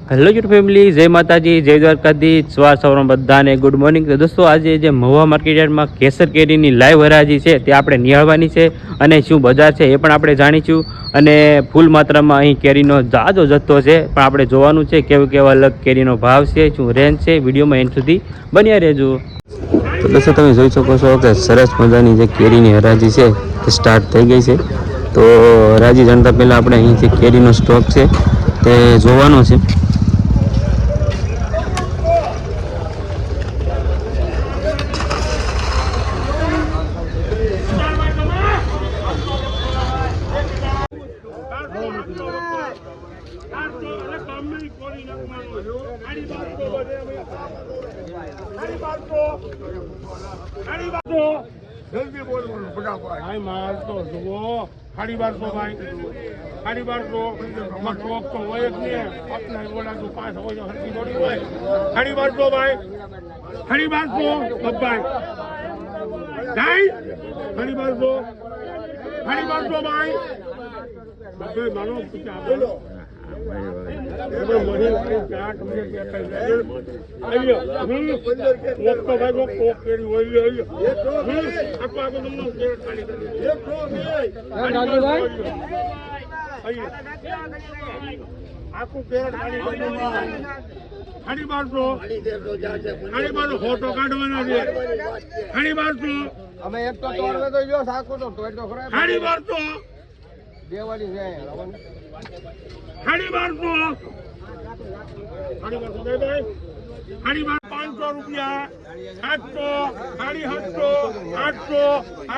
Hello YouTube family, જય માતાજી, જય દ્વારકાધીશ, સવારમાં બધાને ગુડ મોર્નિંગ. તો દોસ્તો આજે જે મહુવા માર્કેટયાર્ડમાં કેસર કેરીની લાઈવ હરાજી છે તે આપણે નિહાળવાની છે અને શું બજાર છે એ પણ આપણે જાણીશું. અને ફૂલ માત્રામાં અહીં કેરીનો જાજો જથ્થો છે પણ આપણે જોવાનું છે કેવા અલગ કેરીનો ભાવ છે, શું રેન્જ છે. વિડીયોમાં એન્ડ સુધી બન્યા રહેજો. તો દોસ્તો તમે જોઈ શકો છો કે સરસ મજાની જે કેરીની હરાજી છે તે સ્ટાર્ટ થઈ ગઈ છે. તો હરાજી જાણતા પહેલાં આપણે અહીં જે કેરીનો સ્ટોક છે તે જોવાનો છે. જલ્દી બોલ ફટાફટ. ભાઈ માલ તો જુઓ 1250 ભાઈ 1250 સ્ટોક તો હોય જ નહીં. આપના બોલા તો 5 હોય હરકી દોડી હોય 1250 ભાઈ 1250 ભાઈ ભાઈ 1250 ભાઈ બધે માનો બોલો આખું કેરેટ ખાલી 1200 ફોટો કાઢવાના છે 1200 અમે એક તો તોડવે તો જો સાકું તો ટોટો ખરા 1200 દેવાળી છે 1200 દે ભાઈ 500 રૂપિયા 700 750 800 800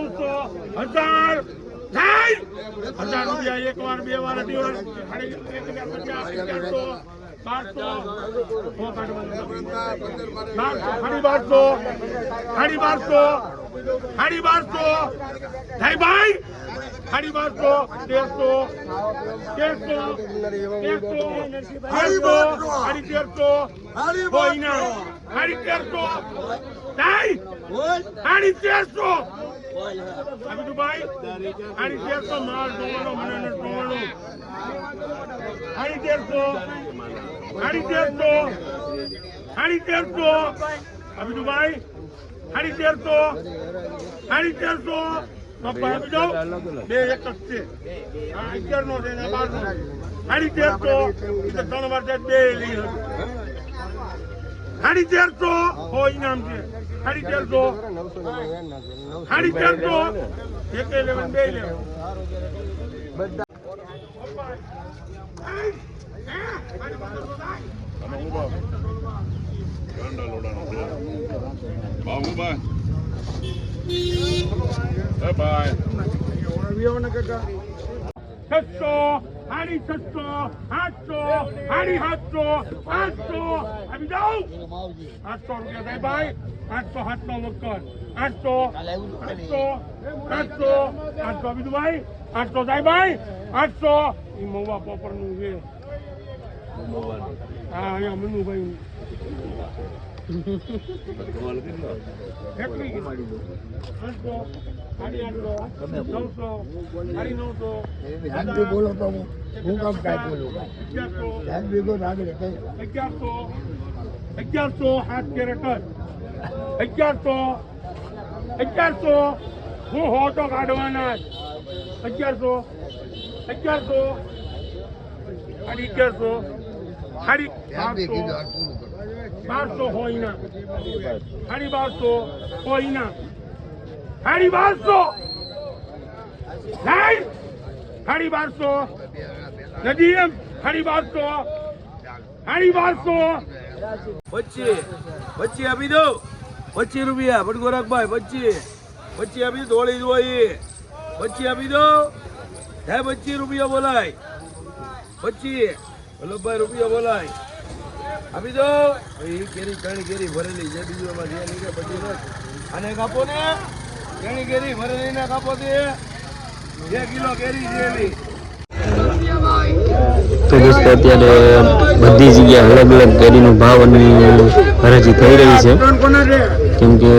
900 1000 રૂપિયા એક વાર બે વાર અઢી વાર 25 આપી દો 25 રૂપિયા ભટગોરખભાઈ 25 આપી દોડી દો 25 આપી દો 25 રૂપિયા બોલાય 25 વલ્લભભાઈ રૂપિયા બોલાય આપી દો. કેરી ઘણી કેરી ભરેલી છે બીજું એમાં જે નીકળે પછી અને કાપો ને ઘણી કેરી ભરેલી ને કાપો દે 2 કિલો કેરી છે. તો દોસ્તો અત્યારે બધી જગ્યાએ અલગ અલગ કેરીનો ભાવ અને હરાજી થઈ રહી છે, કેમ કે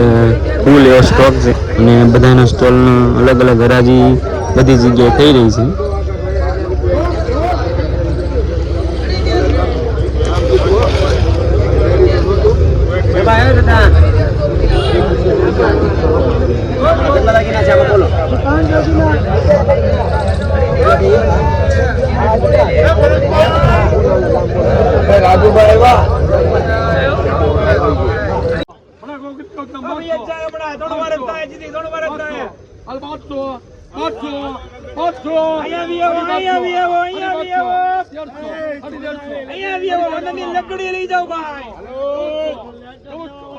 ફૂલ એવો સ્ટોક છે અને બધાના સ્ટોલનો અલગ અલગ હરાજી બધી જગ્યાએ થઈ રહી છે. રાજુભાઈ વાહ લકડી લઈ જાઓ ભાઈ,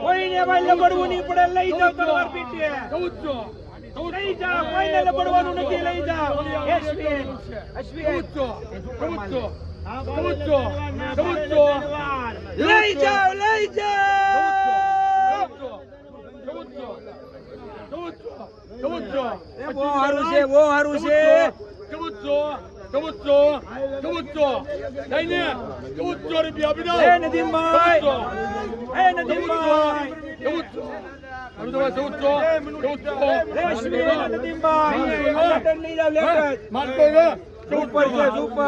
કોઈને ભાઈ લબડવું નહીં પડે, લઈ જાઓ તલવાર પીટીએ, લઈ જાઓ, કોઈને લબડવાનું નથી, લઈ જાઓ. અશ્વિન લઈ જાઓ, લઈ જાઓ. બહુ સારું છે, બહુ સારું છે. નદીમભાઈ, સુપર છે, સુપર.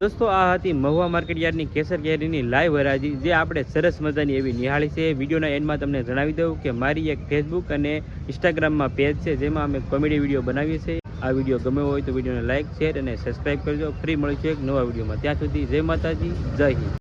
દોસ્તો આ હતી મહુવા માર્કેટ યાર્ડની કેસર કેરીની લાઈવ હરાજી, જે આપણે સરસ મજાની એવી નિહાળી છે. વિડીયોના એન્ડમાં તમને જણાવી દઉં કે મારી એક ફેસબુક અને ઇન્સ્ટાગ્રામમાં પેજ છે, જેમાં અમે કોમેડી વિડીયો બનાવીએ છીએ. આ વિડીયો ગમે હોય તો વિડીયોને લાઇક, શેર અને સબસ્ક્રાઈબ કરજો. ફ્રી મળીશું એક નવા વિડીયોમાં. ત્યાં સુધી જય માતાજી, જય હિન્દ.